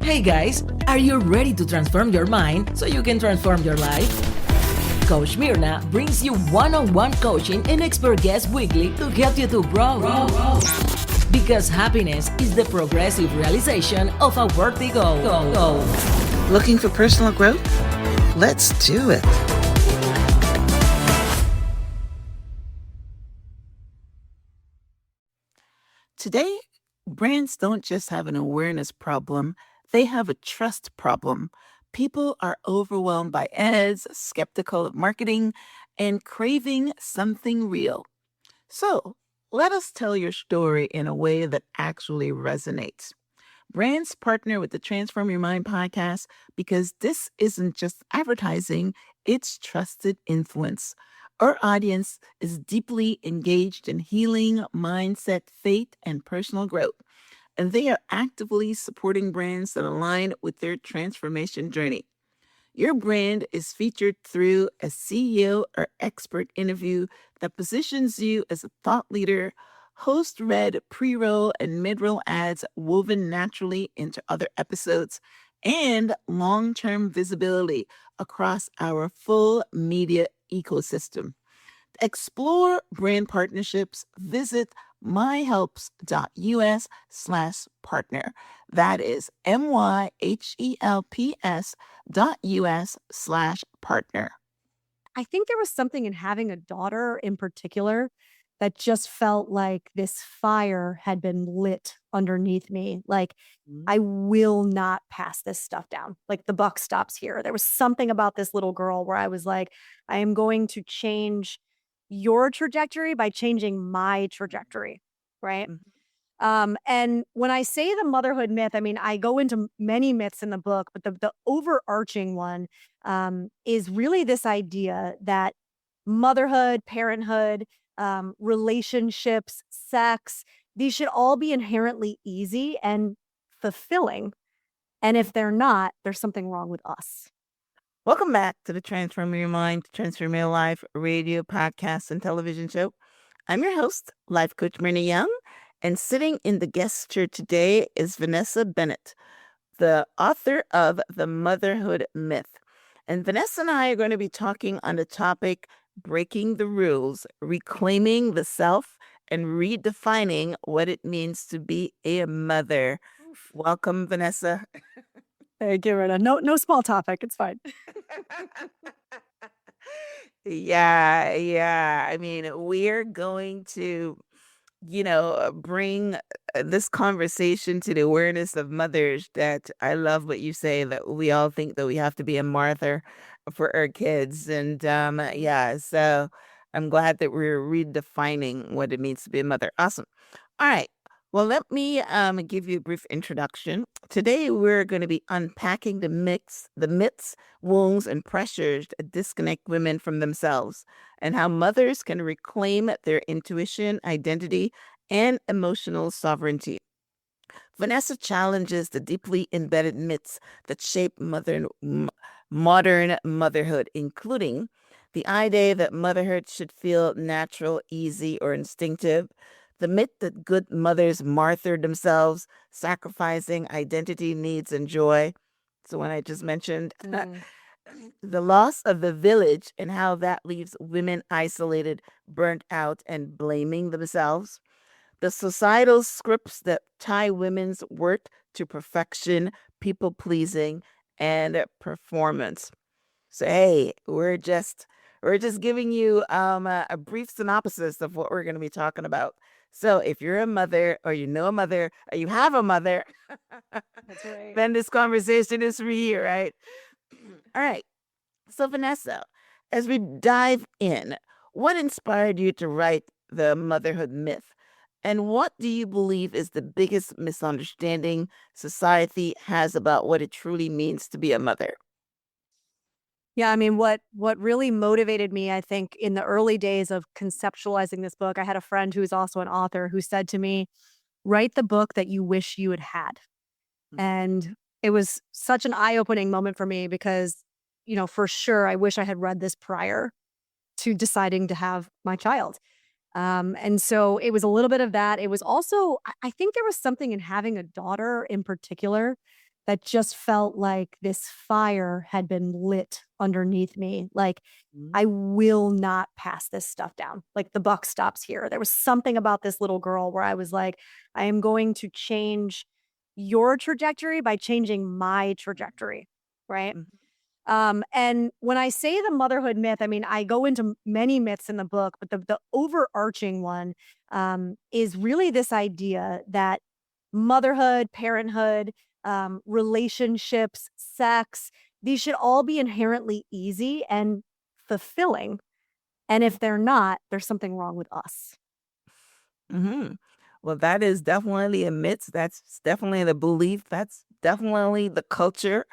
Hey guys, are you ready to transform your mind so you can transform your life? Coach Myrna brings you one-on-one coaching and expert guests weekly to help you to grow. Because happiness is the progressive realization of a worthy goal. Looking for personal growth? Let's do it. Today, brands don't just have an awareness problem, they have a trust problem. People are overwhelmed by ads, skeptical of marketing, and craving something real. So, let us tell your story in a way that actually resonates. Brands partner with the Transform Your Mind podcast because this isn't just advertising, it's trusted influence. Our audience is deeply engaged in healing, mindset, faith, and personal growth, and they are actively supporting brands that align with their transformation journey. Your brand is featured through a CEO or expert interview that positions you as a thought leader, host read pre-roll and mid-roll ads woven naturally into other episodes, and long-term visibility across our full media ecosystem. Explore brand partnerships. Visit myhelps.us/partner. That is myhelps.us/partner. I think there was something in having a daughter in particular that just felt like this fire had been lit underneath me. Like, I will not pass this stuff down. Like, the buck stops here. There was something about this little girl where I was like, I am going to change your trajectory by changing my trajectory. Right. Mhm. And when I say the motherhood myth, I mean, I go into many myths in the book, but the overarching one is really this idea that motherhood, parenthood, relationships, sex, these should all be inherently easy and fulfilling. And if they're not, there's something wrong with us. Welcome back to the Transform Your Mind, Transform Your Life radio, podcast, and television show. I'm your host, life coach Myrna Young, and sitting in the guest chair today is Vanessa Bennett, the author of The Motherhood Myth. And Vanessa and I are going to be talking on the topic breaking the rules, reclaiming the self, and redefining what it means to be a mother. Welcome, Vanessa. Hey, get rid of no small topic. It's fine. Yeah. I mean, we're going to, bring this conversation to the awareness of mothers that I love what you say that we all think that we have to be a Martha for our kids. And yeah, so I'm glad that we're redefining what it means to be a mother. Awesome. All right. Well, let me give you a brief introduction. Today, we're going to be unpacking the myths, wounds, and pressures that disconnect women from themselves, and how mothers can reclaim their intuition, identity, and emotional sovereignty. Vanessa challenges the deeply embedded myths that shape modern motherhood, including the idea that motherhood should feel natural, easy, or instinctive, the myth that good mothers martyr themselves, sacrificing identity, needs, and joy. It's the one I just mentioned. The loss of the village and how that leaves women isolated, burnt out, and blaming themselves. The societal scripts that tie women's worth to perfection, people pleasing, and performance. So hey, we're just giving you a brief synopsis of what we're going to be talking about. So if you're a mother, or you know a mother, or you have a mother, That's right. then this conversation is for you, right? All right. So Vanessa, as we dive in, what inspired you to write The Motherhood Myth? And what do you believe is the biggest misunderstanding society has about what it truly means to be a mother? Yeah, I mean, what really motivated me, I think, in the early days of conceptualizing this book, I had a friend who is also an author who said to me, "Write the book that you wish you had had." And it was such an eye-opening moment for me because, for sure, I wish I had read this prior to deciding to have my child. And so it was a little bit of that. It was also, I think there was something in having a daughter in particular that just felt like this fire had been lit underneath me. Like, I will not pass this stuff down. Like, the buck stops here. There was something about this little girl where I was like, I am going to change your trajectory by changing my trajectory. Right. Mhm. And when I say the motherhood myth, I mean, I go into many myths in the book, but the overarching one is really this idea that motherhood, parenthood, relationships, sex, these should all be inherently easy and fulfilling. And if they're not, there's something wrong with us. Mhm. Well, that is definitely a myth. That's definitely the belief. That's definitely the culture.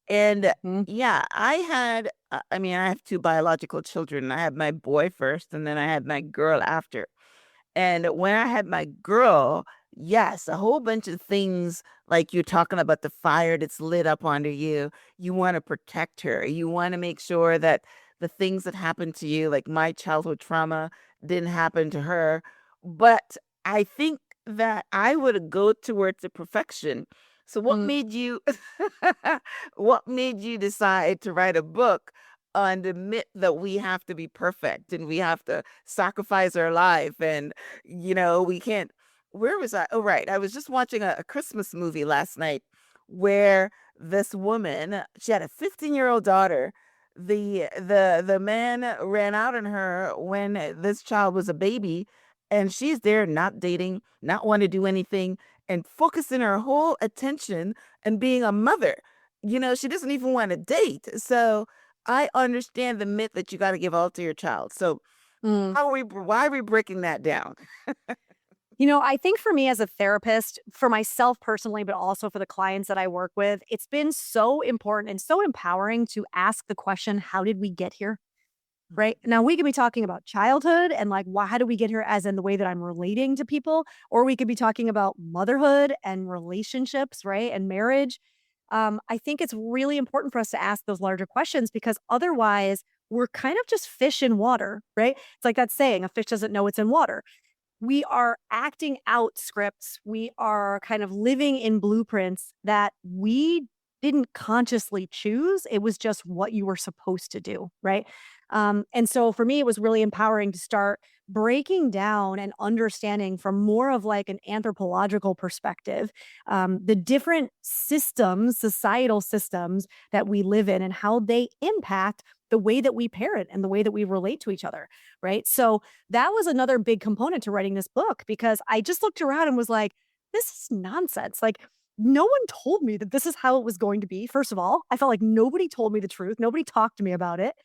And Mm. yeah, I mean, I have two biological children. I had my boy first, and then I had my girl after. And when I had my girl, yes, a whole bunch of things like you're talking about the fire that's lit up under you. You want to protect her. You want to make sure that the things that happened to you, like my childhood trauma, didn't happen to her. But I think that I would go towards the perfection. So Mm. what made you decide to write a book on the myth that we have to be perfect and we have to sacrifice our life and we can't. Where was I? Oh, right. I was just watching a Christmas movie last night where this woman, she had a 15-year-old daughter. The man ran out on her when this child was a baby, and she's there not dating, not want to do anything, and focusing her whole attention and being a mother. She doesn't even want to date. So I understand the myth that you got to give all to your child. So Mm. why are we breaking that down? I think for me as a therapist, for myself personally, but also for the clients that I work with, it's been so important and so empowering to ask the question, how did we get here? Right. Now, we could be talking about childhood and like, how do we get here as in the way that I'm relating to people? Or we could be talking about motherhood and relationships, right? And marriage. I think it's really important for us to ask those larger questions because otherwise we're kind of just fish in water, right? It's like that saying, a fish doesn't know it's in water. We are acting out scripts. We are kind of living in blueprints that we didn't consciously choose. It was just what you were supposed to do, right? And so for me, it was really empowering to start breaking down and understanding from more of like an anthropological perspective, the different systems, societal systems that we live in and how they impact the way that we parent and the way that we relate to each other, right? So that was another big component to writing this book because I just looked around and was like, this is nonsense. Like, no one told me that this is how it was going to be. First of all, I felt like nobody told me the truth. Nobody talked to me about it.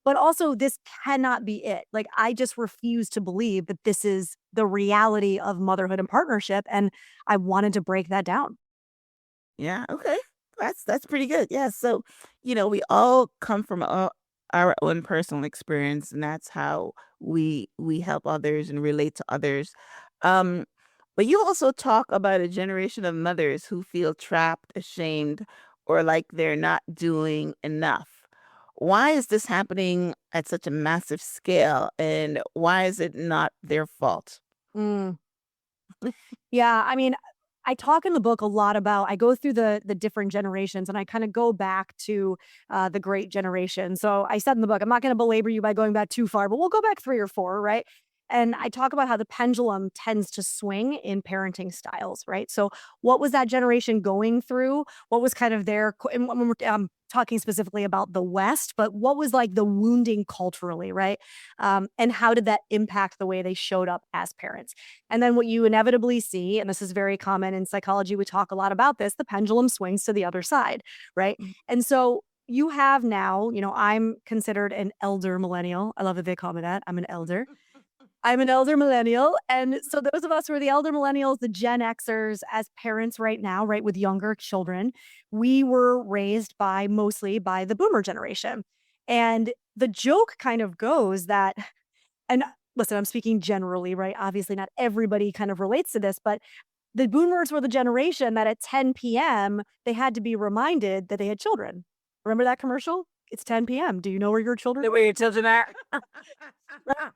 But also, this cannot be it. Like, I just refuse to believe that this is the reality of motherhood and partnership. And I wanted to break that down. Yeah, okay. That's pretty good. Yeah, so, we all come from our own personal experience, and that's how we help others and relate to others. Um, but you also talk about a generation of mothers who feel trapped, ashamed, or like they're not doing enough. Why is this happening at such a massive scale, and why is it not their fault? Mm. Yeah, I mean, I talk in the book a lot about I go through the different generations and I kind of go back to the great generation. So I said in the book, I'm not going to belabor you by going back too far, but we'll go back 3 or 4, right? And I talk about how the pendulum tends to swing in parenting styles, right? So what was that generation going through? What was kind of their, and when we're talking specifically about the West, but what was like the wounding culturally, right? And how did that impact the way they showed up as parents? And then what you inevitably see, and this is very common in psychology, we talk a lot about this, the pendulum swings to the other side, right? And so you have now, I'm considered an elder millennial. I love that they call me that. I'm an elder. I'm an elder millennial. And so those of us who are the elder millennials, the Gen Xers as parents right now, right, with younger children, we were raised by mostly by the boomer generation. And the joke kind of goes that and listen, I'm speaking generally, right? Obviously, not everybody kind of relates to this, but the boomers were the generation that at 10 p.m., they had to be reminded that they had children. Remember that commercial? It's 10 p.m. Do you know where your children The way your children are. are?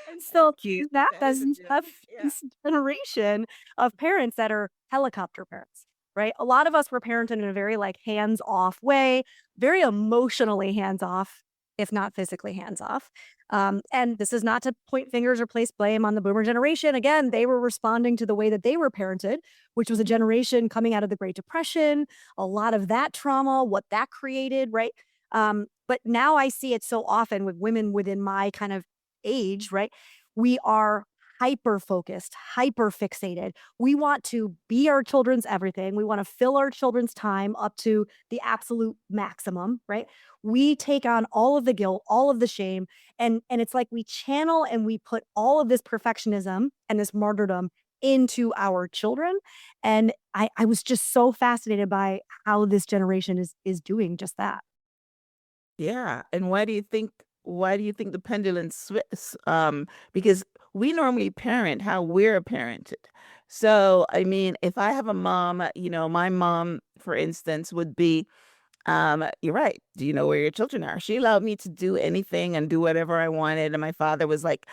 And so Cute. that That is a doesn't joke. have Yeah. this generation of parents that are helicopter parents. right? A lot of us were parented in a very like hands-off way, very emotionally hands-off, if not physically hands-off. And this is not to point fingers or place blame on the boomer generation. Again, they were responding to the way that they were parented, which was a generation coming out of the Great Depression, a lot of that trauma, what that created, right? But now I see it so often with women within my kind of age, right? We are hyper focused, hyper fixated. We want to be our children's everything. We want to fill our children's time up to the absolute maximum, right? We take on all of the guilt, all of the shame, and it's like we channel and we put all of this perfectionism and this martyrdom into our children. And I was just so fascinated by how this generation is doing just that. Yeah, and why do you think the pendulum because we normally parent how we're parented. So, I mean, if I have a mom, my mom, for instance, would be, you're right. Do you know where your children are? She allowed me to do anything and do whatever I wanted. And my father was like,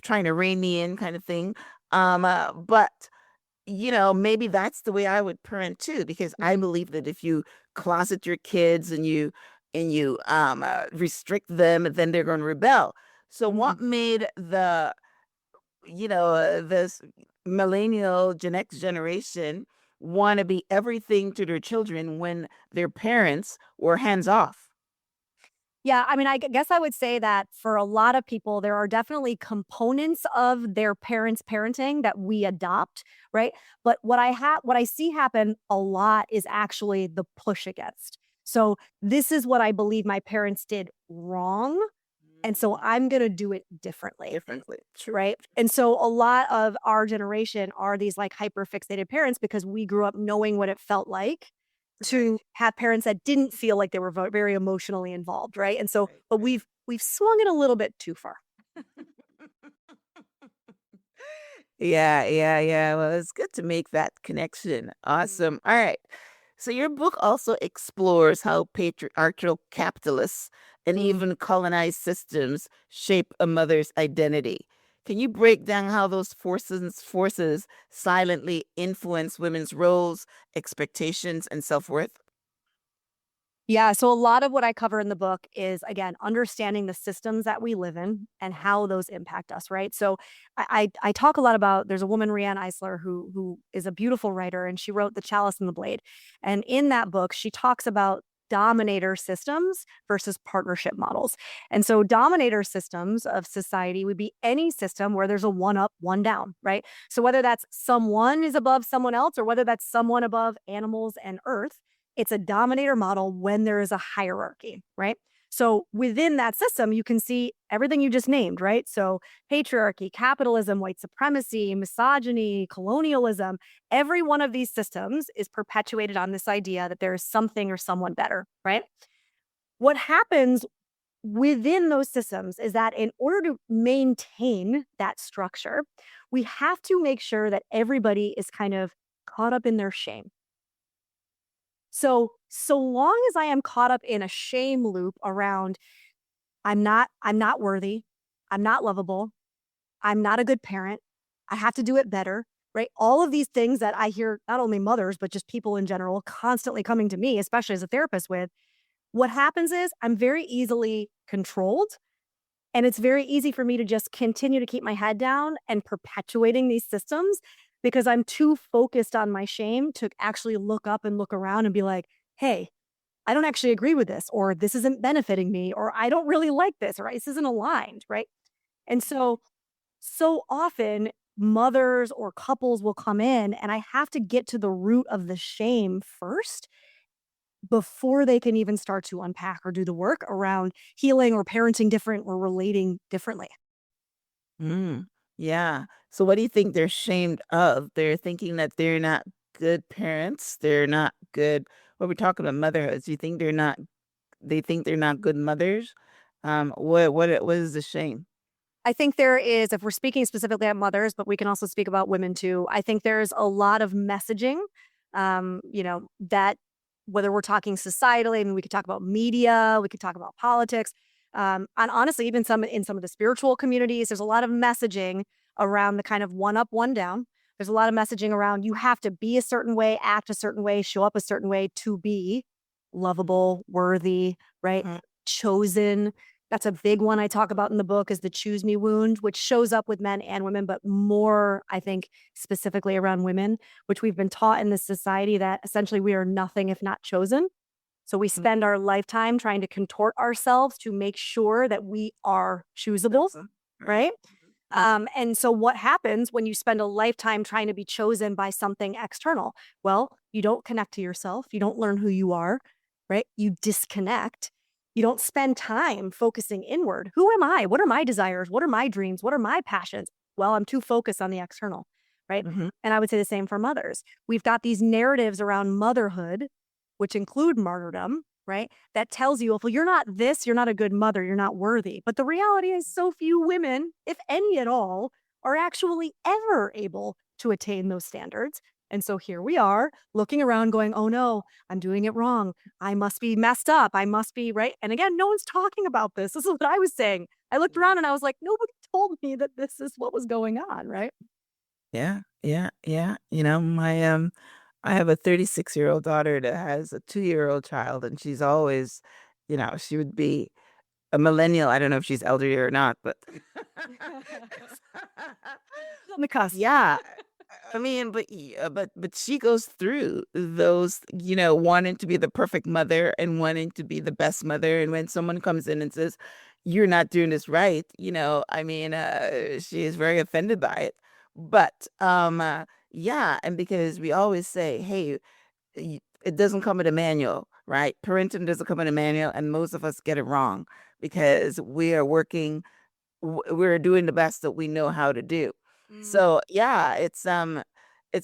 trying to rein me in kind of thing. But maybe that's the way I would parent too, because I Mhm. believe that if you closet your kids and you restrict them, then they're going to rebel. So Mhm. what made this millennial Gen X generation want to be everything to their children when their parents were hands off? Yeah, I mean, guess I would say that for a lot of people, there are definitely components of their parents' parenting that we adopt, right? But what I see happen a lot is actually the push against. So this is what I believe my parents did wrong, and so Mm, I'm going to do it differently, differently. True. right? And so a lot of our generation are these like hyper fixated parents because we grew up knowing what it felt like Right. to have parents that didn't feel like they were very emotionally involved, right? And so, Right. but Right. we've swung it a little bit too far. Yeah, yeah, yeah. Well, it's good to make that connection. Mhm. Awesome. All right. So your book also explores how patriarchal capitalists and Mm. even colonized systems shape a mother's identity. Can you break down how those forces silently influence women's roles, expectations, and self-worth? Yeah, so a lot of what I cover in the book is again understanding the systems that we live in and how those impact us, right? So I talk a lot about there's a woman, Rianne Eisler, who is a beautiful writer, and she wrote The Chalice and the Blade. And in that book, she talks about dominator systems versus partnership models. And so dominator systems of society would be any system where there's a one up, one down, right? So whether that's someone is above someone else or whether that's someone above animals and earth, it's a dominator model when there is a hierarchy, right? So within that system, you can see everything you just named, right? So patriarchy, capitalism, white supremacy, misogyny, colonialism, every one of these systems is perpetuated on this idea that there is something or someone better, right? What happens within those systems is that in order to maintain that structure, we have to make sure that everybody is kind of caught up in their shame. So long as I am caught up in a shame loop around I'm not worthy, I'm not lovable, I'm not a good parent, I have to do it better, right? All of these things that I hear not only mothers but just people in general constantly coming to me, especially as a therapist with, what happens is I'm very easily controlled and it's very easy for me to just continue to keep my head down and perpetuating these systems because I'm too focused on my shame to actually look up and look around and be like, hey, I don't actually agree with this, or this isn't benefiting me, or I don't really like this, or this isn't aligned, right? And so often mothers or couples will come in and I have to get to the root of the shame first before they can even start to unpack or do the work around healing or parenting different or relating differently. Mm, yeah. So what do you think they're shamed of? They're thinking that they're not good parents. They're not good. What we're talking about motherhood. Do you think they think they're not good mothers? What is the shame? I think there is, if we're speaking specifically at mothers, but we can also speak about women too. I think there's a lot of messaging, that whether we're talking societally, I mean, we could talk about media, we could talk about politics, and honestly, even some in some of the spiritual communities, there's a lot of messaging around the kind of one up, one down. There's a lot of messaging around you have to be a certain way, act a certain way, show up a certain way to be lovable, worthy, right? Mhm. Chosen. That's a big one I talk about in the book is the choose me wound, which shows up with men and women, but more, I think, specifically around women, which we've been taught in this society that essentially we are nothing if not chosen. So we spend our lifetime trying to contort ourselves to make sure that we are choosable, right? And so what happens when you spend a lifetime trying to be chosen by something external? Well, you don't connect to yourself. You don't learn who you are, right? You disconnect. You don't spend time focusing inward. Who am I? What are my desires? What are my dreams? What are my passions? Well, I'm too focused on the external, right? Mhm. And I would say the same for mothers. We've got these narratives around motherhood, which include martyrdom, right? That tells you, if you're not this, you're not a good mother, you're not worthy. But the reality is, so few women, if any at all, are actually ever able to attain those standards. And so here we are looking around going, oh no, I'm doing it wrong. I must be messed up. I must be right. And again, no one's talking about this. This is what I was saying. I looked around and I was like, nobody told me that this is what was going on, right? Yeah, yeah, yeah. I have a 36-year-old daughter that has a 2-year-old child, and she's always, she would be a millennial. I don't know if she's elderly or not, but On the cusp. yeah. I mean, but she goes through those, wanting to be the perfect mother and wanting to be the best mother. And when someone comes in and says, "You're not doing this right," she is very offended by it. But yeah, and because we always say, "Hey, it doesn't come in a manual, right? Parenting doesn't come in a manual," and most of us get it wrong because we are we're doing the best that we know how to do. So yeah, it's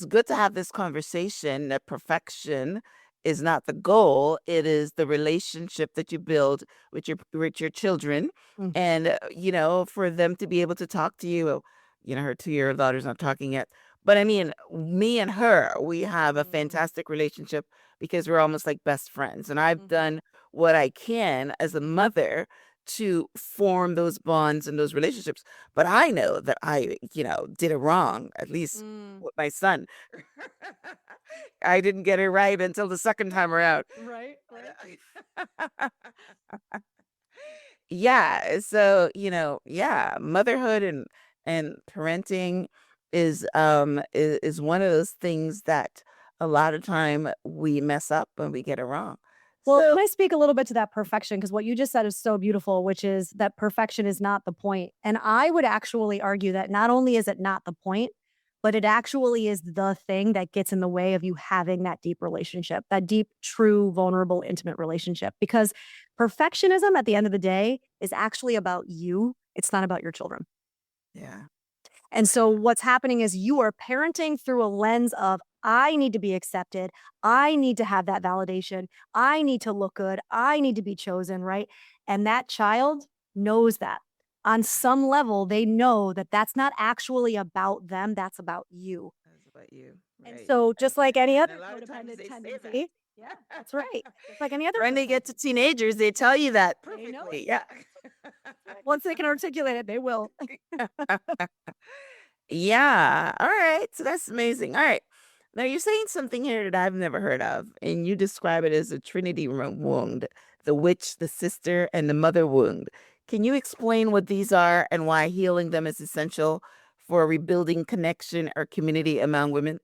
good to have this conversation that perfection is not the goal. It is the relationship that you build with your children. Mm. And for them to be able to talk to you. Her 2-year-old daughter's not talking yet. But I mean, me and her, we have a fantastic relationship because we're almost like best friends. And I've done what I can as a mother to form those bonds and those relationships. But I know that I, did it wrong, at least with my son. I didn't get it right until the second time around. Right, right. Yeah. So, yeah, motherhood and parenting is one of those things that a lot of time we mess up when we get it wrong. Well, So can I speak a little bit to that perfection? Because what you just said is so beautiful, which is that perfection is not the point. And I would actually argue that not only is it not the point, but it actually is the thing that gets in the way of you having that deep relationship, that deep, true, vulnerable, intimate relationship. Because perfectionism at the end of the day is actually about you. It's not about your children. yeah. And so what's happening is you are parenting through a lens of, I need to be accepted. I need to have that validation. I need to look good. I need to be chosen, right? And that child knows that. On some level, they know that that's not actually about them. That's about you. That's about you. And Right. so just like any And other a lot of times codependent they say that. tendency, yeah, that's right. Just like any other When they get to teenagers, they tell you that They know perfectly. it. Yeah. Once they can articulate it, they will. Yeah. All right. So that's amazing. All right. Now you're saying something here that I've never heard of, and you describe it as a Trinity wound, the witch, the sister, and the mother wound. Can you explain what these are and why healing them is essential for rebuilding connection or community among women?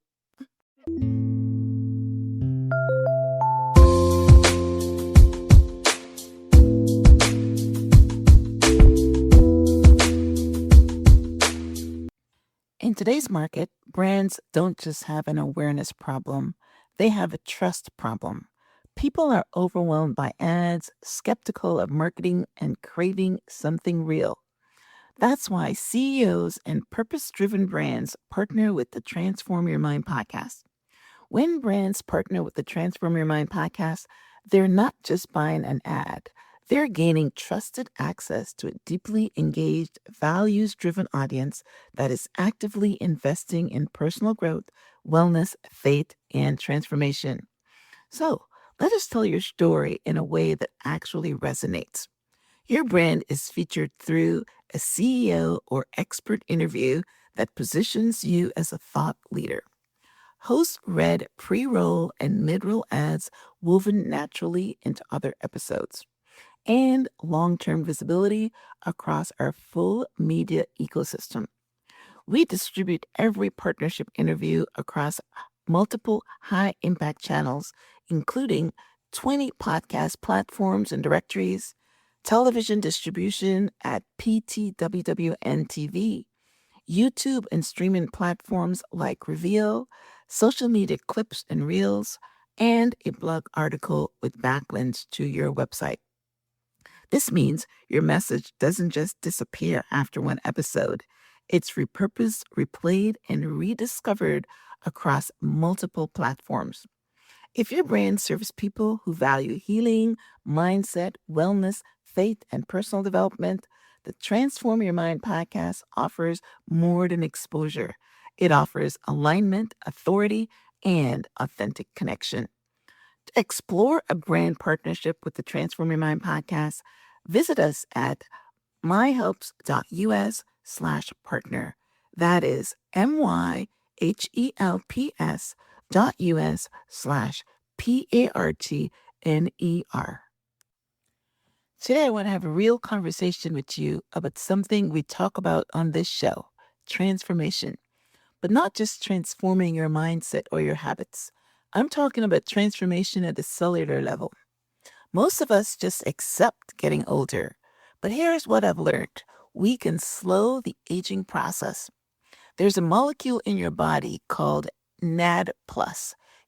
In today's market, brands don't just have an awareness problem, they have a trust problem. People are overwhelmed by ads, skeptical of marketing, and craving something real. That's why CEOs and purpose driven brands partner with the Transform Your Mind podcast. When brands partner with the Transform Your Mind podcast, they're not just buying an ad, they're gaining trusted access to a deeply engaged, values driven audience that is actively investing in personal growth, wellness, faith, and transformation. So, let us tell your story in a way that actually resonates. Your brand is featured through a CEO or expert interview that positions you as a thought leader. Hosts read pre-roll and mid-roll ads woven naturally into other episodes, and long-term visibility across our full media ecosystem. We distribute every partnership interview across multiple high-impact channels, including 20 podcast platforms and directories, television distribution at PTWWN TV, YouTube and streaming platforms like Reveal, social media clips and reels, and a blog article with backlinks to your website. This means your message doesn't just disappear after one episode. It's repurposed, replayed, and rediscovered across multiple platforms. If your brand serves people who value healing, mindset, wellness, faith, and personal development, the Transform Your Mind podcast offers more than exposure. It offers alignment, authority, and authentic connection. To explore a brand partnership with the Transform Your Mind podcast, visit us at myhelps.us/partner. That is myhelps.us/partner. Today, I want to have a real conversation with you about something we talk about on this show, transformation. But not just transforming your mindset or your habits. I'm talking about transformation at the cellular level. Most of us just accept getting older. But here's what I've learned. We can slow the aging process. There's a molecule in your body called NAD+.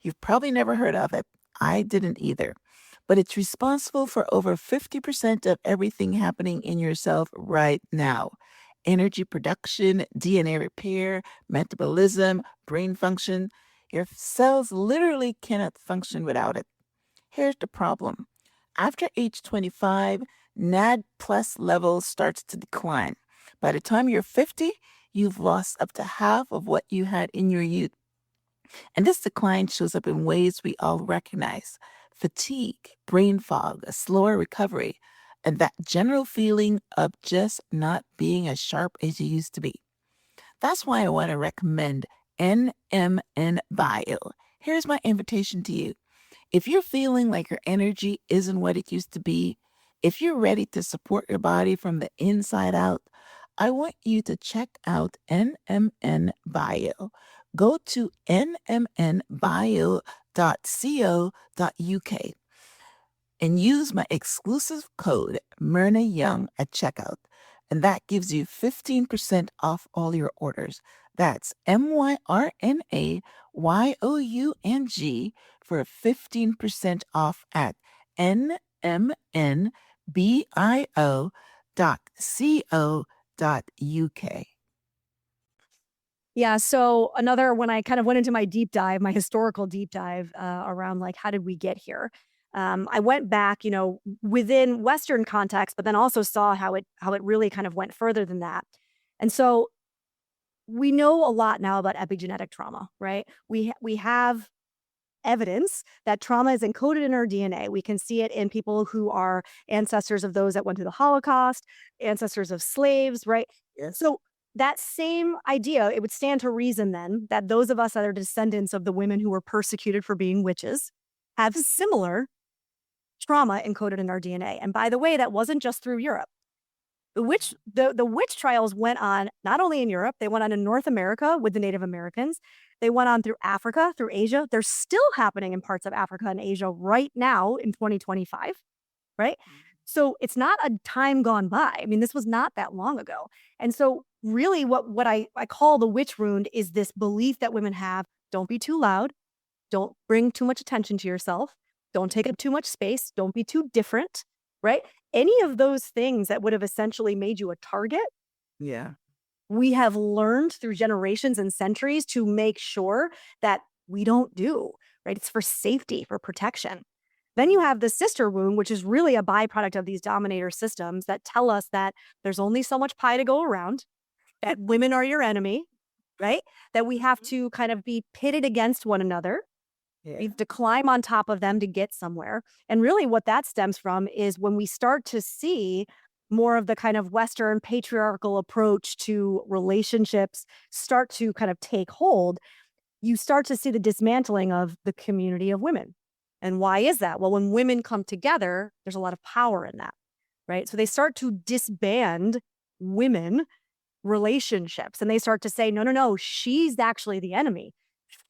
You've probably never heard of it. I didn't either. But it's responsible for over 50% of everything happening in yourself right now. Energy production, DNA repair, metabolism, brain function. Your cells literally cannot function without it. Here's the problem. After age 25, NAD plus levels starts to decline. By the time you're 50, you've lost up to half of what you had in your youth. And this decline shows up in ways we all recognize: fatigue, brain fog, a slower recovery, and that general feeling of just not being as sharp as you used to be. That's why I want to recommend NMN Bio. Here's my invitation to you. If you're feeling like your energy isn't what it used to be, if you're ready to support your body from the inside out, I want you to check out NMN Bio. Go to nmnbio.co.uk and use my exclusive code Myrna Young at checkout. And that gives you 15% off all your orders. That's MYRNAYOUNG for 15% off at nmnbio.co.uk. Yeah. So when I kind of went into my deep dive, my historical deep dive around like, how did we get here? I went back, within Western context, but then also saw how it really kind of went further than that. And so we know a lot now about epigenetic trauma, right? We have evidence that trauma is encoded in our DNA. We can see it in people who are ancestors of those that went through the Holocaust, ancestors of slaves, right? Yes. So that same idea, it would stand to reason then that those of us that are descendants of the women who were persecuted for being witches have trauma encoded in our DNA. And by the way, that wasn't just through Europe. The witch trials went on not only in Europe, they went on in North America with the Native Americans. They went on through Africa, through Asia. They're still happening in parts of Africa and Asia right now in 2025, right? So it's not a time gone by. I mean, this was not that long ago. And so really what I call the witch wound is this belief that women have: don't be too loud, don't bring too much attention to yourself, don't take up too much space, don't be too different, right? Any of those things that would have essentially made you a target, Yeah. we have learned through generations and centuries to make sure that we don't do, right? It's for safety, for protection. Then you have the sister wound, which is really a byproduct of these dominator systems that tell us that there's only so much pie to go around, that women are your enemy, right? That we have to kind of be pitted against one another. Yeah. We have to climb on top of them to get somewhere. And really what that stems from is when we start to see more of the kind of Western patriarchal approach to relationships start to kind of take hold, you start to see the dismantling of the community of women. And why is that? Well, when women come together, there's a lot of power in that, right? So they start to disband women relationships and they start to say, no, no, no, she's actually the enemy.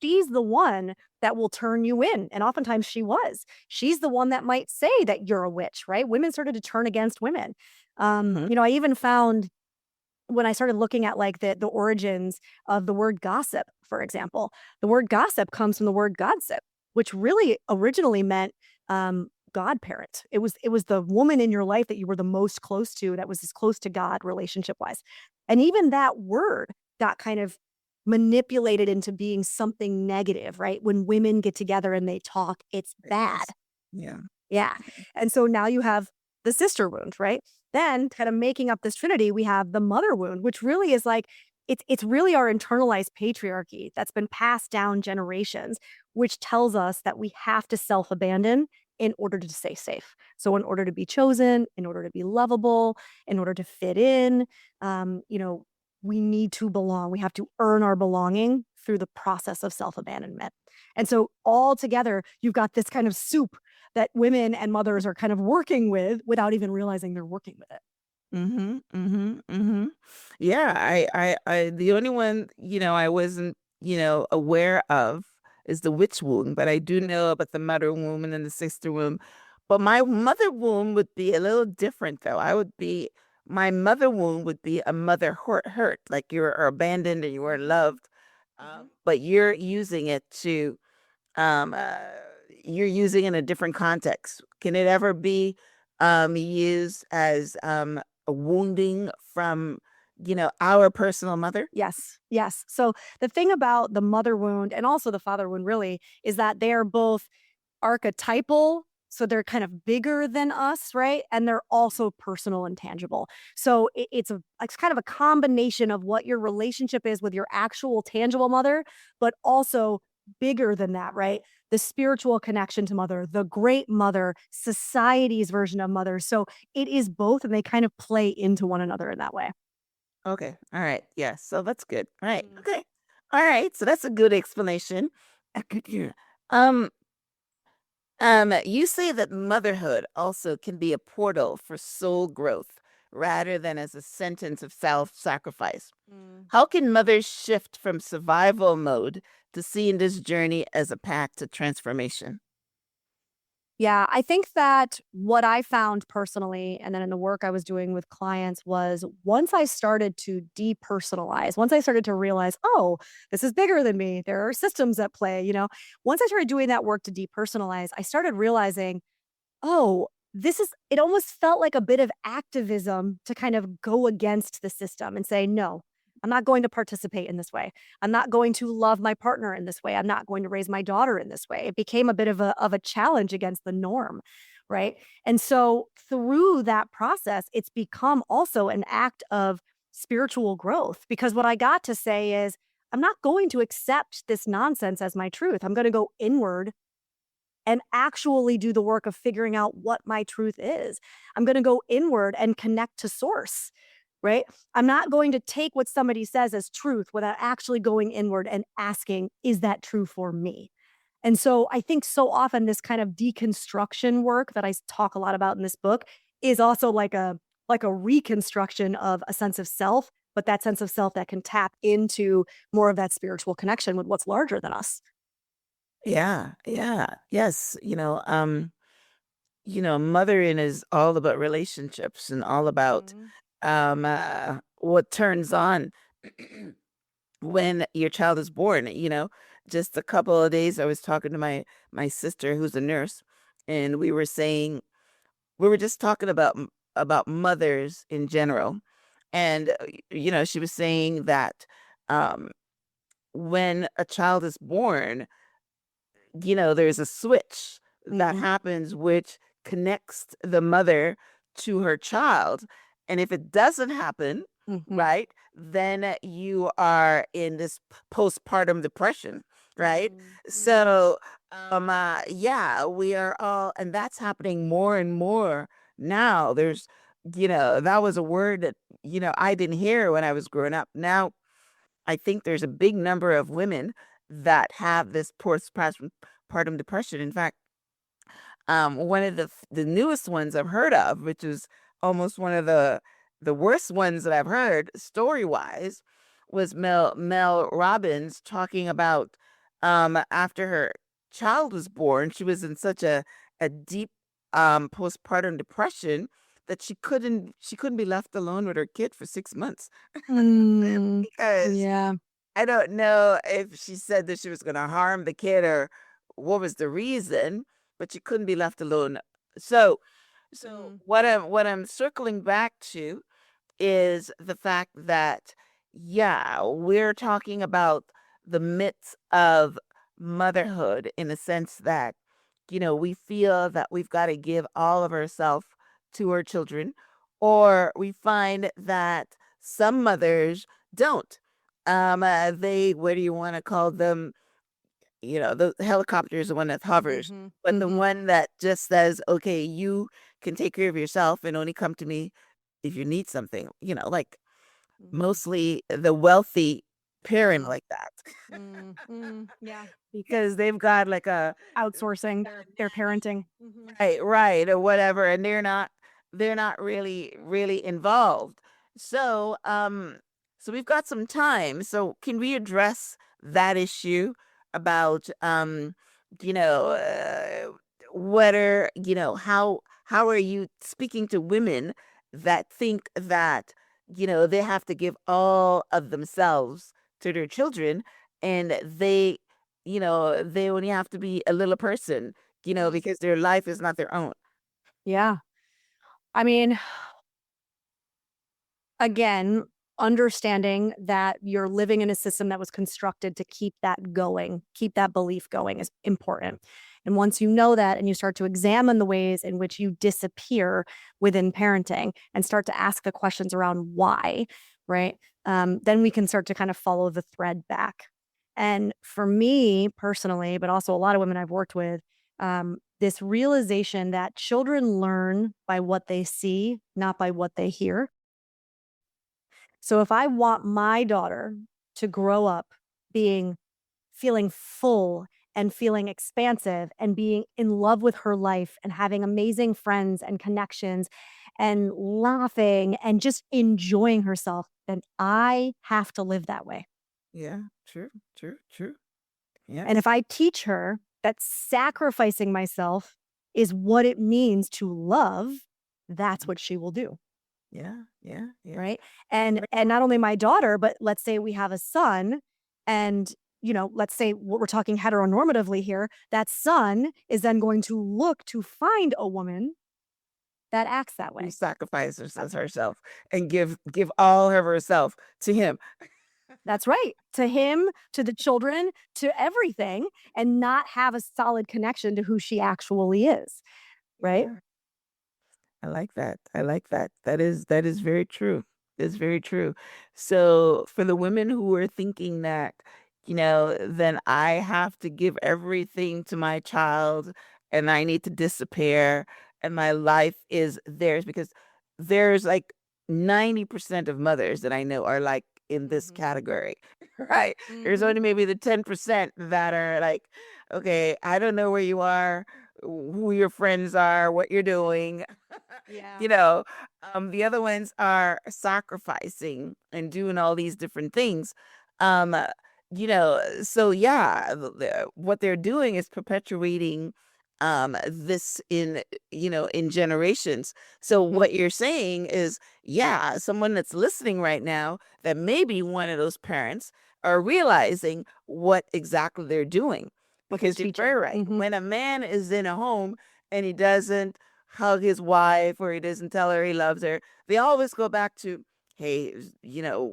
She's the one that will turn you in. And oftentimes she was. She's the one that might say that you're a witch, right? Women started to turn against women. Mhm. I even found when I started looking at like the origins of the word gossip, for example, the word gossip comes from the word godsip, which really originally meant godparent. It was the woman in your life that you were the most close to, that was as close to God relationship wise. And even that word got kind of manipulated into being something negative, right? When women get together and they talk, it's bad. Yeah. Yeah. And so now you have the sister wound, right? Then kind of making up this trinity, we have the mother wound, which really is like it's really our internalized patriarchy that's been passed down generations, which tells us that we have to self-abandon in order to stay safe. So in order to be chosen, in order to be lovable, in order to fit in, we need to belong. We have to earn our belonging through the process of self-abandonment. And so all together, you've got this kind of soup that women and mothers are kind of working with without even realizing they're working with it. Mhm, mhm, mhm. Yeah, the only one, I wasn't, aware of is the witch womb, but I do know about the mother womb and then the sister womb. But my mother womb would be a little different though. My mother womb would be a mother hurt, like you are abandoned and you were loved. But um, uh, you're using in a different context. Can it ever be used as a wounding from, our personal mother? Yes, yes. So the thing about the mother wound and also the father wound really is that they are both archetypal. So they're kind of bigger than us, right? And they're also personal and tangible. So it's kind of a combination of what your relationship is with your actual tangible mother, but also bigger than that, right? The spiritual connection to mother, the great mother, society's version of mother. So it is both, and they kind of play into one another in that way. Okay. All right. Yes. So that's good. All right. Mm. Okay. All right. So that's a good explanation. A good year. Um, you say that motherhood also can be a portal for soul growth rather than as a sentence of self-sacrifice. Mm. How can mothers shift from survival mode to seeing this journey as a path to transformation? Yeah, I think that what I found personally, and then in the work I was doing with clients, was once I started to depersonalize, once I started to realize, oh, this is bigger than me, there are systems at play, once I started doing that work to depersonalize, I started realizing, oh, it almost felt like a bit of activism to kind of go against the system and say, no, I'm not going to participate in this way. I'm not going to love my partner in this way. I'm not going to raise my daughter in this way. It became a bit of a challenge against the norm. Right. And so through that process, it's become also an act of spiritual growth because what I got to say is, I'm not going to accept this nonsense as my truth. I'm going to go inward and actually do the work of figuring out what my truth is. I'm going to go inward and connect to source, right? I'm not going to take what somebody says as truth without actually going inward and asking, is that true for me? And so I think so often this kind of deconstruction work that I talk a lot about in this book is also like a reconstruction of a sense of self, but that sense of self that can tap into more of that spiritual connection with what's larger than us. Yeah, yeah, yes. Mothering is all about relationships and all about Mhm. what turns on when your child is born. Just a couple of days I was talking to my sister who's a nurse, and we were just talking about mothers in general. And she was saying that um when a child is born, there's a switch that Mhm. happens which connects the mother to her child. And if it doesn't happen, Mhm. right, then you are in this postpartum depression, right? Mhm. Mhm. So, yeah, we are all, and that's happening more and more now. that was a word that, I didn't hear when I was growing up. Now, I think there's a big number of women that have this postpartum depression. In fact, one of the newest ones I've heard of, which is almost one of the worst ones that I've heard story wise, was Mel Robbins talking about after her child was born, she was in such a deep postpartum depression that she couldn't be left alone with her kid for 6 months Mm, because yeah. I don't know if she said that she was going to harm the kid or what was the reason, but she couldn't be left alone. So, so Mm, what I'm circling back to is the fact that, yeah, we're talking about the myths of motherhood in the sense that, we feel that we've got to give all of ourselves to our children, or we find that some mothers don't. What do you want to call them? The helicopter is the one that hovers, mhm, but the mhm, one that just says, okay, you can take care of yourself and only come to me if you need something, like mhm, mostly the wealthy parent like that yeah. because they've got like a Outsourcing their parenting. Mhm. right or whatever, and they're not really involved. So we've got some time. So can we address that issue about you know whether how are you speaking to women that think that they have to give all of themselves to their children, and they only have to be a little person, because their life is not their own. Yeah. I mean, again, understanding that you're living in a system that was constructed to keep that going, keep that belief going is important. And once you know that and you start to examine the ways in which you disappear within parenting and start to ask the questions around why, right? Then we can start to kind of follow the thread back. And for me personally, but also a lot of women I've worked with, this realization that children learn by what they see, not by what they hear. So if I want my daughter to grow up being feeling full and feeling expansive and being in love with her life and having amazing friends and connections and laughing and just enjoying herself, then I have to live that way. Yeah, true, true, true. Yeah, And if I teach her that sacrificing myself is what it means to love, that's what she will do. yeah, yeah, yeah. Right? And not only my daughter, but let's say we have a son and, let's say what we're talking heteronormatively here, that son is then going to look to find a woman that acts that Who way. sacrifices herself and give all of herself to him. That's right. To him, to the children, to everything, and not have a solid connection to who she actually is. Right? Yeah. I like that. I like that. That is very true. It's very true. So for the women who are thinking that, then I have to give everything to my child and I need to disappear and my life is theirs, because there's like 90% of mothers that I know are like in this Mhm. category, right? There's Mhm. only maybe the 10% that are like, okay, I don't know where you are, who your friends are, what you're doing. Yeah. you know, the other ones are sacrificing and doing all these different things. Um, uh, so yeah, what they're doing is perpetuating this in generations. So Mhm. what you're saying is, yeah, someone that's listening right now that may be one of those parents are realizing what exactly they're doing. What they're Because you're very teaching. right. Mhm. When a man is in a home and he doesn't hug his wife or he doesn't tell her he loves her, they always go back to, hey,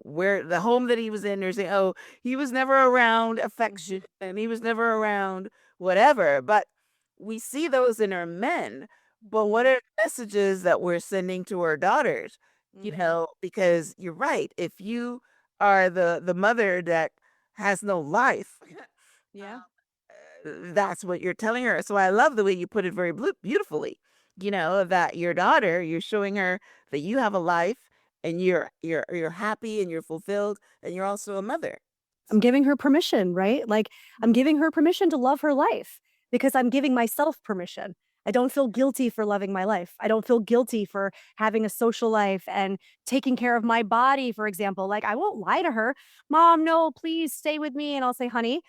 where the home that he was in, they're saying, oh, he was never around Mhm. affection and he was never around whatever. But we see those in our men. But what Mhm. are the messages that we're sending to our daughters? Mhm. Because you're right. If you are the mother that has no life, Yeah. that's what you're telling her. So I love the way you put it very beautifully. that your daughter, you're showing her that you have a life and you're happy and you're fulfilled and you're also a mother. I'm giving her permission, right? Like, I'm giving her permission to love her life because I'm giving myself permission. I don't feel guilty for loving my life. I don't feel guilty for having a social life and taking care of my body, for example. Like, I won't lie to her, Mom, no, please stay with me. And I'll say, honey,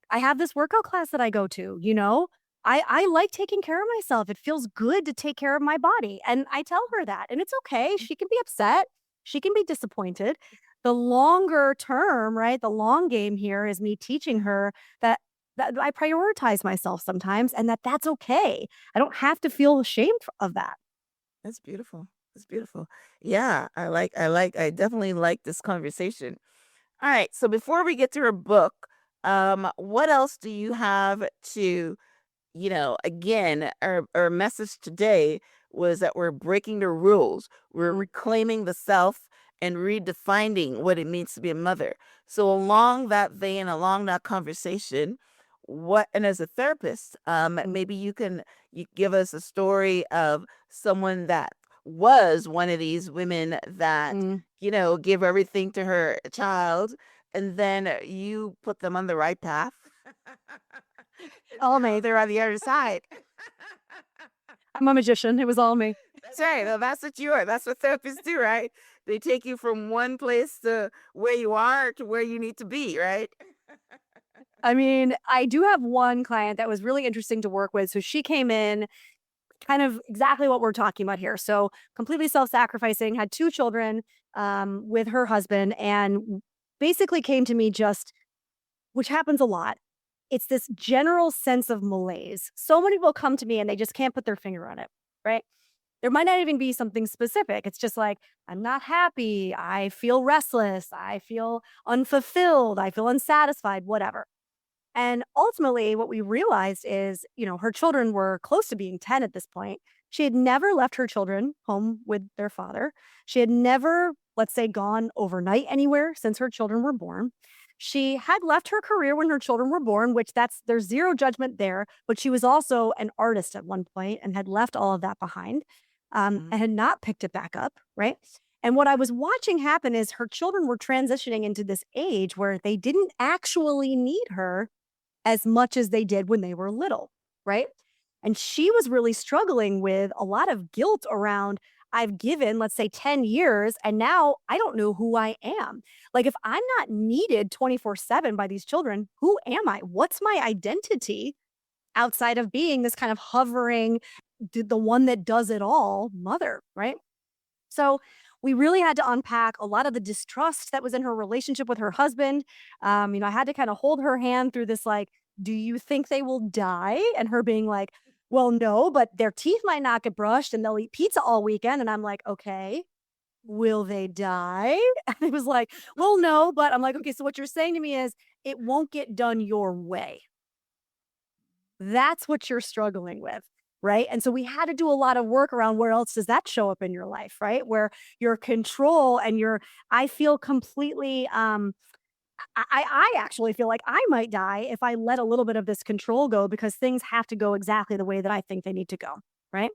I have this workout class that I go to, you know? I like taking care of myself. It feels good to take care of my body. And I tell her that. And it's okay. She can be upset. She can be disappointed. The longer term, right? The long game here is me teaching her that I prioritize myself sometimes and that's okay. I don't have to feel ashamed of that. That's beautiful. That's beautiful. Yeah, I definitely like this conversation. All right, so before we get to her book, what else do you have to again, our message today was that we're breaking the rules. We're Mm, reclaiming the self and redefining what it means to be a mother. So along that vein, along that conversation, and as a therapist, mm, maybe you give us a story of someone that was one of these women that, mm. give everything to her child, and then you put them on the right path. All me. They're on the other side. I'm a magician. It was all me. That's right. Well, that's what you are. That's what therapists do, right? They take you from one place to where you are to where you need to be, right? I mean, I do have one client that was really interesting to work with. So she came in kind of exactly what we're talking about here. So completely self-sacrificing, had 2 children, with her husband, and basically came to me just which happens a lot. It's this general sense of malaise. So many people come to me and they just can't put their finger on it, right? There might not even be something specific. It's just like, I'm not happy. I feel restless. I feel unfulfilled. I feel unsatisfied, whatever. And ultimately, what we realized is, her children were close to being 10 at this point. She had never left her children home with their father. She had never, let's say, gone overnight anywhere since her children were born. She had left her career when her children were born, which there's zero judgment there. But she was also an artist at one point and had left all of that behind, Mhm. and had not picked it back up. Right. And what I was watching happen is her children were transitioning into this age where they didn't actually need her as much as they did when they were little, right? And she was really struggling with a lot of guilt around I've given, let's say 10 years, and now I don't know who I am. Like, if I'm not needed 24/7 by these children, who am I? What's my identity outside of being this kind of hovering, the one that does it all mother, right? So we really had to unpack a lot of the distrust that was in her relationship with her husband. I had to kind of hold her hand through this, like, do you think they will die? And her being like, well, no, but their teeth might not get brushed and they'll eat pizza all weekend. And I'm like, okay, will they die? And it was like, well, no, but I'm like, okay, so what you're saying to me is it won't get done your way. That's what you're struggling with, right? And so we had to do a lot of work around where else does that show up in your life, right? Where your control and I feel completely, I actually feel like I might die if I let a little bit of this control go because things have to go exactly the way that I think they need to go, right?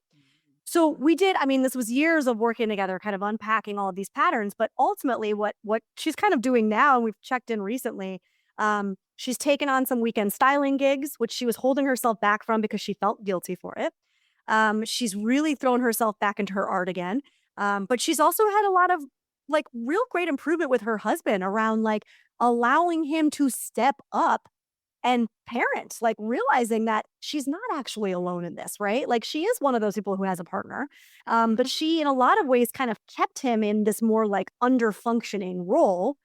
So we did, I mean, this was years of working together, kind of unpacking all of these patterns, but ultimately what she's kind of doing now, and we've checked in recently, she's taken on some weekend styling gigs, which she was holding herself back from because she felt guilty for it. She's really thrown herself back into her art again. But she's also had a lot of like real great improvement with her husband around like allowing him to step up and parent, like realizing that she's not actually alone in this, right? Like she is one of those people who has a partner. But she, in a lot of ways, kind of kept him in this more like under functioning role.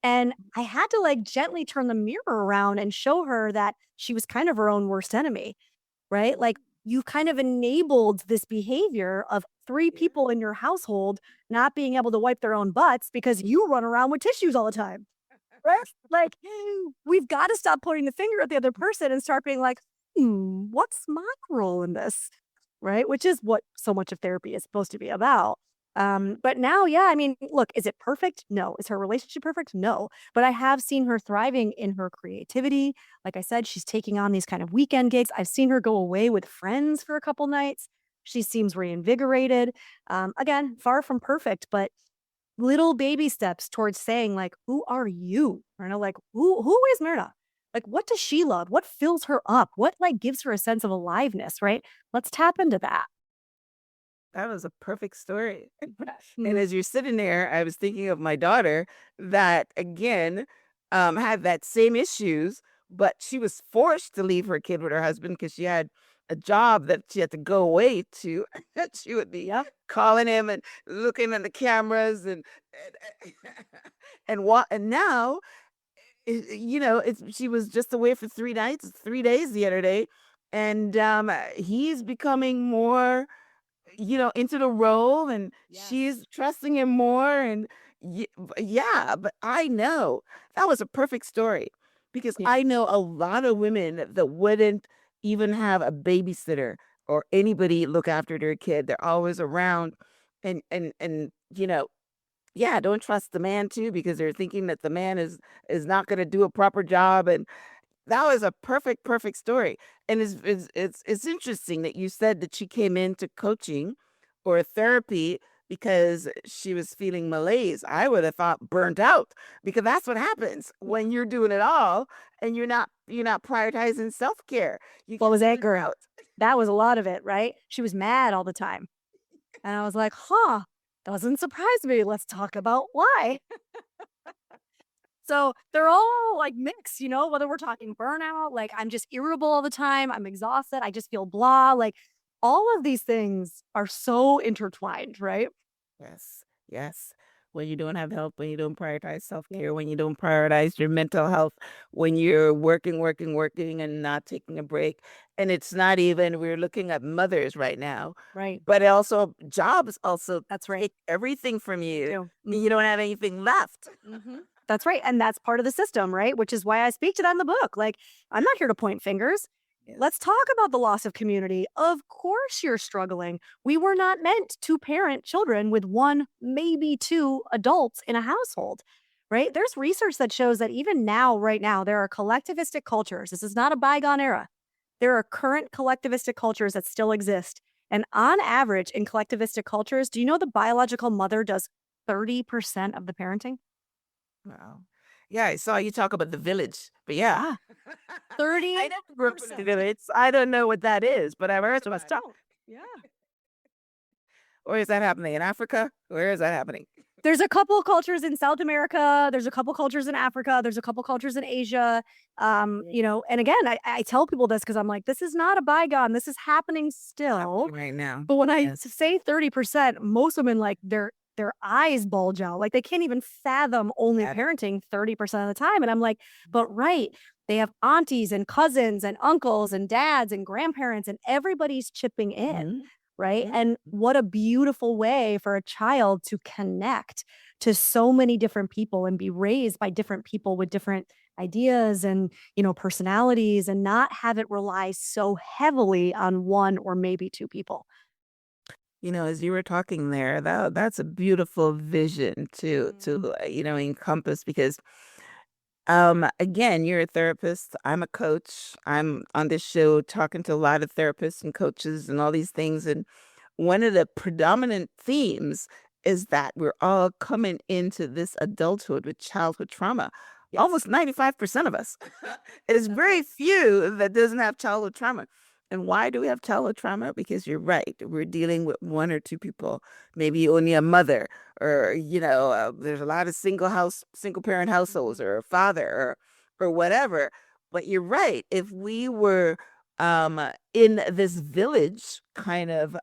And I had to like gently turn the mirror around and show her that she was kind of her own worst enemy, right? Like you kind of enabled this behavior of 3 people in your household not being able to wipe their own butts because you run around with tissues all the time. Right? Like, we've got to stop pointing the finger at the other person and start being like, what's my role in this? Right? Which is what so much of therapy is supposed to be about. But now, yeah, I mean, look, is it perfect? No. Is her relationship perfect? No. But I have seen her thriving in her creativity. Like I said, she's taking on these kind of weekend gigs. I've seen her go away with friends for a couple nights. She seems reinvigorated. Again, far from perfect, but little baby steps towards saying, like, who are you? Myrna, like, who is Myrna? Like, what does she love? What fills her up? What like gives her a sense of aliveness, right? Let's tap into that. That was a perfect story. And Mm, as you're sitting there, I was thinking of my daughter that again had that same issues, but she was forced to leave her kid with her husband because she had a job that she had to go away to. She would be yeah. calling him and looking at the cameras and and now she was just away for 3 nights, 3 days the other day, and he's becoming more into the role and Yes. she's trusting him more and yeah, but I know that was a perfect story because Yeah. I know a lot of women that wouldn't even have a babysitter or anybody look after their kid. They're always around and yeah, don't trust the man too because they're thinking that the man is not going to do a proper job and that was a perfect story, and it's interesting that you said that she came into coaching or therapy because she was feeling malaise. I would have thought burnt out because that's what happens when you're doing it all and you're not prioritizing self-care. You What get was burnt angering? out. That was a lot of it, right? She was mad all the time. And I was like, huh, doesn't surprise me. Let's talk about why. So they're all like mixed, whether we're talking burnout, like I'm just irritable all the time, I'm exhausted, I just feel blah. Like all of these things are so intertwined, right? Yes, yes. When you don't have help, when you don't prioritize Yeah. self-care, when you don't prioritize your mental health, when you're working and not taking a break. And it's not even, we're looking at mothers right now, Right. but also jobs also That's right. take everything from you Too. and you don't have anything left. That's right. And that's part of the system, right? Which is why I speak to that in the book. Like, I'm not here to point fingers. Yes. Let's talk about the loss of community. Of course, you're struggling. We were not meant to parent children with one, maybe two adults in a household, right? There's research that shows that even now, right now, there are collectivistic cultures. This is not a bygone era. There are current collectivistic cultures that still exist. And on average, in collectivistic cultures, do you know the biological mother does 30% of the parenting? Wow. Yeah, I saw you talk about the village, but yeah. Yeah. I 30%. never grew up in the village. I don't know what that is, but I've heard Most of us about it. don't. Yeah. Where is that happening? In Africa? Where is that happening? There's a couple of cultures in South America. There's a couple cultures in Africa. There's a couple cultures in Asia. And again, I tell people this because I'm like, this is not a bygone. This is happening still. Happening right now. But when I Yes. say 30%, most women like their eyes bulge out. Like they can't even fathom only That- parenting 30% of the time. And I'm like, but right, they have aunties and cousins and uncles and dads and grandparents and everybody's chipping in. Mhm. Right. Mhm. And what a beautiful way for a child to connect to so many different people and be raised by different people with different ideas and, personalities and not have it rely so heavily on one or maybe two people. As you were talking there, that's a beautiful vision to encompass because again, you're a therapist, I'm a coach. I'm on this show talking to a lot of therapists and coaches and all these things and one of the predominant themes is that we're all coming into this adulthood with childhood trauma. Yes. Almost 95% of us. There's very few that doesn't have childhood trauma. And why do we have childhood trauma? Because you're right. We're dealing with one or two people, maybe only a mother, or there's a lot of single parent households, or a father, or whatever. But you're right. If we were in this village kind of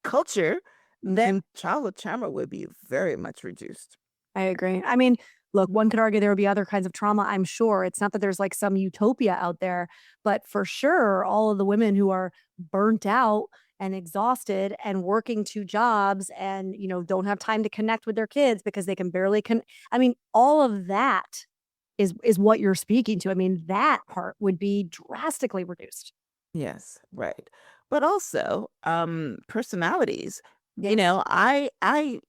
culture, then childhood trauma would be very much reduced. I agree. I mean, look, one could argue there would be other kinds of trauma, I'm sure. It's not that there's like some utopia out there, but for sure, all of the women who are burnt out and exhausted and working two jobs and, don't have time to connect with their kids because they can barely I mean, all of that is what you're speaking to. I mean, that part would be drastically reduced. Yes, right. But also, personalities. Yes. I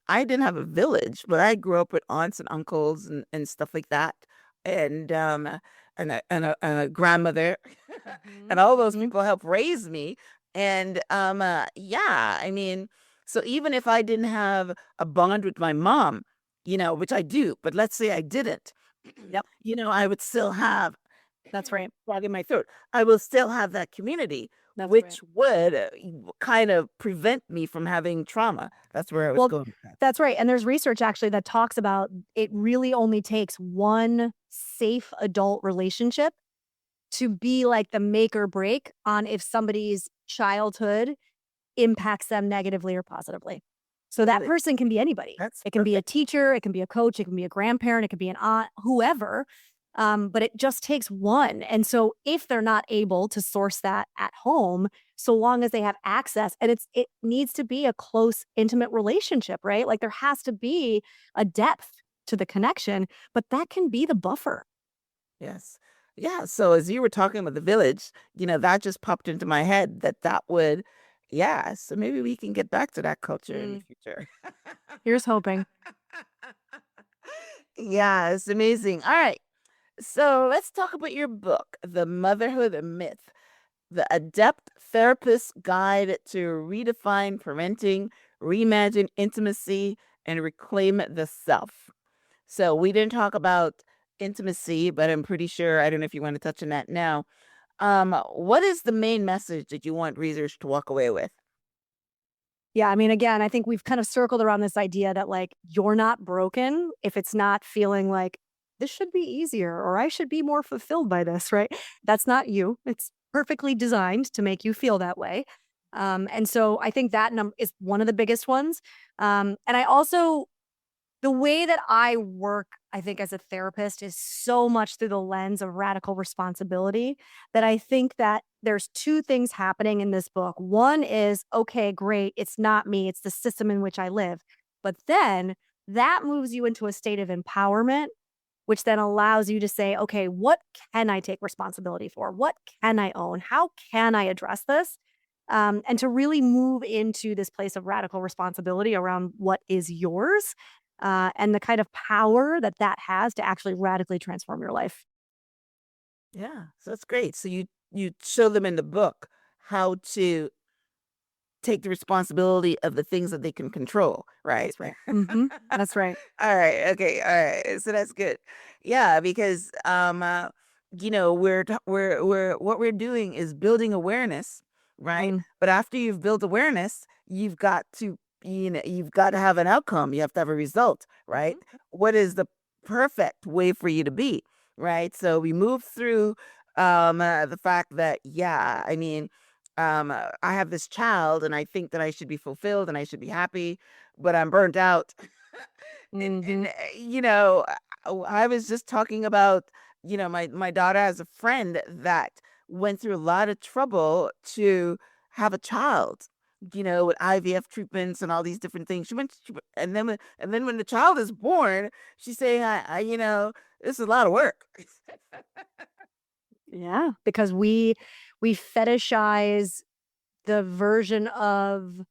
didn't have a village, but I grew up with aunts and uncles and stuff like that. And and a grandmother and all those Mhm. people helped raise me. And yeah, I mean, so even if I didn't have a bond with my mom, which I do, but let's say I didn't, Yep. I would still have That's right. frog in my throat. I will still have that community, That's right. which would kind of prevent me from having trauma. That's where I was Well, going with that. that's right. And there's research actually that talks about it really only takes one safe adult relationship to be like the make or break on if somebody's childhood impacts them negatively or positively. So that Really, person can be anybody. that's It can be a perfect. teacher, it can be a coach, it can be a grandparent, it can be an aunt, whoever. But it just takes one. And so if they're not able to source that at home, so long as they have access, and it needs to be a close, intimate relationship, right? Like there has to be a depth to the connection, but that can be the buffer. Yes. Yeah. So as you were talking about the village, that just popped into my head that would, yeah. So maybe we can get back to that culture in the Mm, future. here's hoping. Yeah, it's amazing. All right. So let's talk about your book, The Motherhood Myth, the Adept Therapist's Guide to Redefine Parenting, Reimagine Intimacy, and Reclaim the Self. So we didn't talk about intimacy, but I'm pretty sure, I don't know if you want to touch on that now. What is the main message that you want readers to walk away with? Yeah, I mean, again, I think we've kind of circled around this idea that like you're not broken if it's not feeling like this should be easier or I should be more fulfilled by this, right? That's not you. It's perfectly designed to make you feel that way. And so I think that is one of the biggest ones. And I also the way that I work, I think, as a therapist is so much through the lens of radical responsibility that I think that there's two things happening in this book. One is, okay, great, it's not me, it's the system in which I live. But then that moves you into a state of empowerment, which then allows you to say, okay, what can I take responsibility for? What can I own? How can I address this? And to really move into this place of radical responsibility around what is yours and the kind of power that that has to actually radically transform your life. Yeah, so that's great. So you show them in the book how to take the responsibility of the things that they can control, right? That's right. That's right. All right. Okay. All right. So that's good. Yeah, because we're what we're doing is building awareness, right? Mm, But after you've built awareness, you've got to have an outcome. You have to have a result, right? mhm. What is the perfect way for you to be, right? So we move through the fact that, yeah, I mean, I have this child and I think that I should be fulfilled and I should be happy, but I'm burnt out. And Mhm. I was just talking about, my daughter has a friend that went through a lot of trouble to have a child, with IVF treatments and all these different things. And then when the child is born, she's saying, it's a lot of work. Yeah, because we fetishize the version of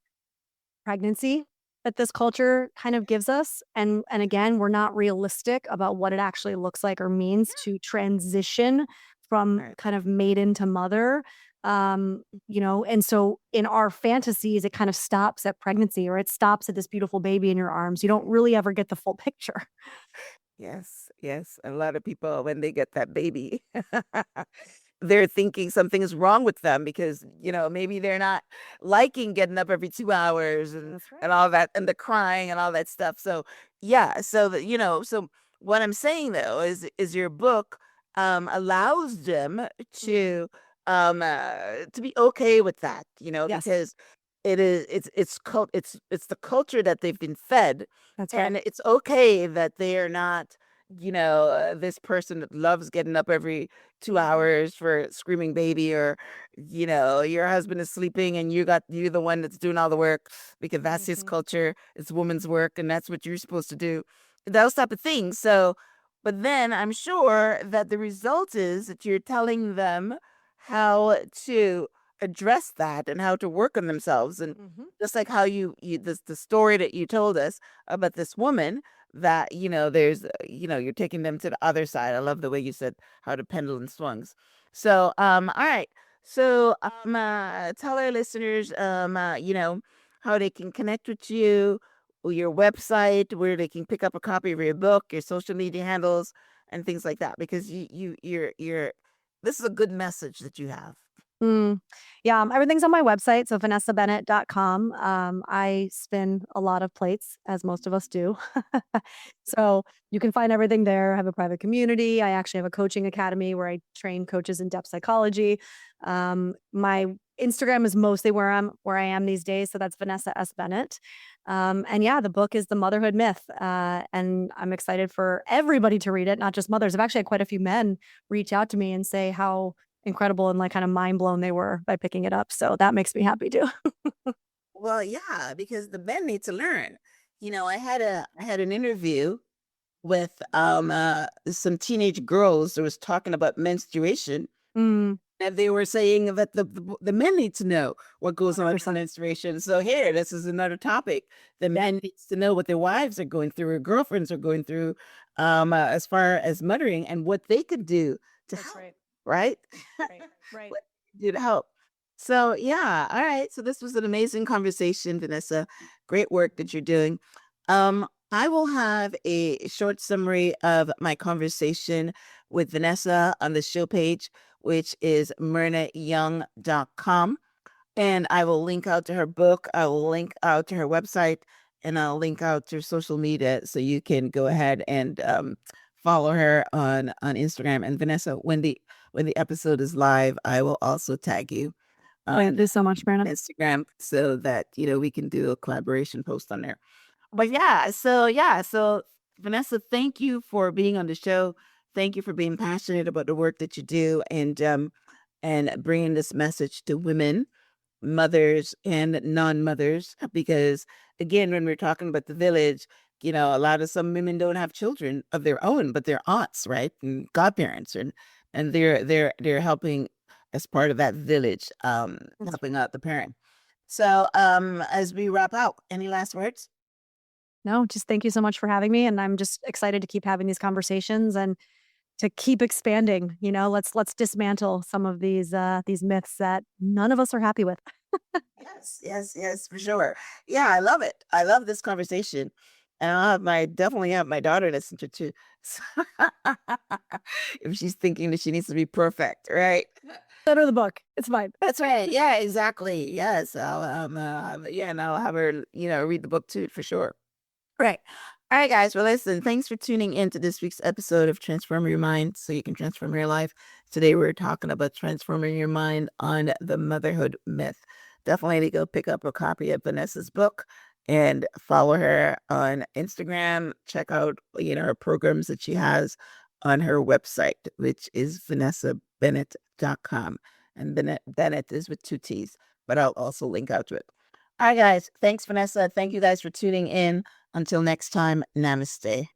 pregnancy that this culture kind of gives us, and again, we're not realistic about what it actually looks like or means to transition from Right. kind of maiden to mother. And so in our fantasies, it kind of stops at pregnancy or it stops at this beautiful baby in your arms. You don't really ever get the full picture. Yes, yes. A lot of people, when they get that baby, they're thinking something is wrong with them because, maybe they're not liking getting up every 2 hours That's right. and all that and the crying and all that stuff. So yeah, so what I'm saying though is your book allows them Mhm. to be okay with that, Yes, because it's the culture that they've been fed, that's right. and it's okay that they are not, this person that loves getting up every 2 Mhm. hours for screaming baby, or, your husband is sleeping and you're the one that's doing all the work because that's his Mhm. culture. It's woman's work and that's what you're supposed to do. Those type of things. So, but then I'm sure that the result is that you're telling them how to address that and how to work on themselves. And Mhm. just like how the story that you told us about this woman that, there's, you're taking them to the other side. I love the way you said how the pendulum swings. So, all right. So tell our listeners, how they can connect with you, or your website, where they can pick up a copy of your book, your social media handles, and things like that. Because you're this is a good message that you have. Mm. Yeah, everything's on my website, so vanessabennett.com. I spin a lot of plates, as most of us do. So you can find everything there. I have a private community. I actually have a coaching academy where I train coaches in depth psychology. My Instagram is mostly where I am these days, so that's Vanessa S. Bennett. And yeah, the book is The Motherhood Myth. And I'm excited for everybody to read it, not just mothers. I've actually had quite a few men reach out to me and say how incredible and like kind of mind blown they were by picking it up. So that makes me happy too. Well, yeah, because the men need to learn. I had an interview with some teenage girls that was talking about menstruation. Mm, And they were saying that the men need to know what goes on with 100%. menstruation. So here, this is another topic. The men needs to know what their wives are going through or girlfriends are going through, as far as mothering, and what they could do to That's help, right. right? Right. What they can do to help. So yeah, all right. So this was an amazing conversation, Vanessa. Great work that you're doing. I will have a short summary of my conversation with Vanessa on the show page, which is myrnayoung.com. And I will link out to her book. I will link out to her website, and I'll link out to her social media so you can go ahead and follow her on Instagram. And Vanessa, when the episode is live, I will also tag you Thank you so much, on Myrna. Instagram so that we can do a collaboration post on there. But so Vanessa, thank you for being on the show. Thank you for being passionate about the work that you do, and bringing this message to women, mothers and non-mothers. Because again, when we're talking about the village, some women don't have children of their own, but they're aunts, right, and godparents, and they're helping as part of that village, helping out the parent. So as we wrap out, any last words? No, just thank you so much for having me. And I'm just excited to keep having these conversations and to keep expanding. Let's dismantle some of these myths that none of us are happy with. Yes, for sure. Yeah, I love it. I love this conversation. And definitely have my daughter listen to too. So if she's thinking that she needs to be perfect, right? Send her the book. It's fine. That's right. Yeah, exactly. Yes. And I'll have her, read the book too, for sure. Right. All right, guys. Well, listen, thanks for tuning in to this week's episode of Transform Your Mind so you can transform your life. Today, we're talking about transforming your mind on the motherhood myth. Definitely go pick up a copy of Vanessa's book and follow her on Instagram. Check out, her programs that she has on her website, which is vanessabennett.com. And Bennett is with two T's, but I'll also link out to it. All right, guys. Thanks, Vanessa. Thank you guys for tuning in. Until next time, namaste.